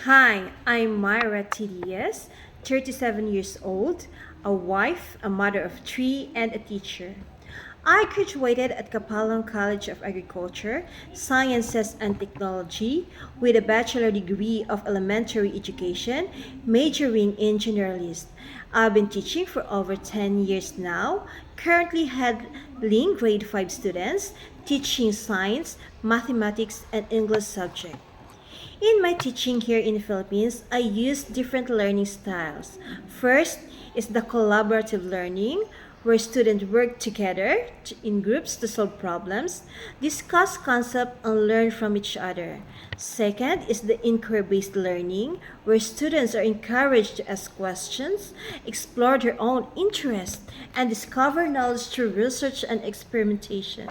Hi, I'm Myra TDS, 37 years old, a wife, a mother of three, and a teacher. I graduated at Kapalong College of Agriculture, Sciences and Technology with a bachelor degree of elementary education, majoring in generalist. I've been teaching for over 10 years now, currently handling grade 5 students, teaching science, mathematics, and English subjects. In my teaching here in the Philippines, I use different learning styles. First is the collaborative learning, where students work together in groups to solve problems, discuss concepts, and learn from each other. Second is the inquiry-based learning, where students are encouraged to ask questions, explore their own interests, and discover knowledge through research and experimentation.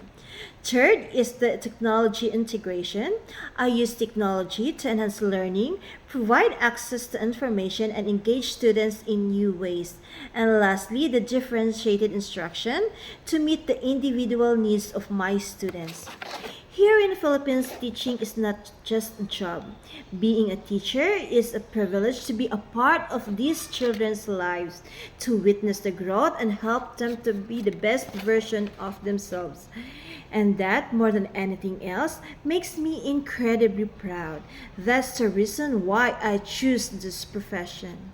Third is the technology integration. I use technology to enhance learning, provide access to information, and engage students in new ways. And lastly, the differentiated instruction to meet the individual needs of my students. Here in the Philippines, teaching is not just a job. Being a teacher is a privilege to be a part of these children's lives, to witness the growth and help them to be the best version of themselves. And that, more than anything else, makes me incredibly proud. That's the reason why I choose this profession.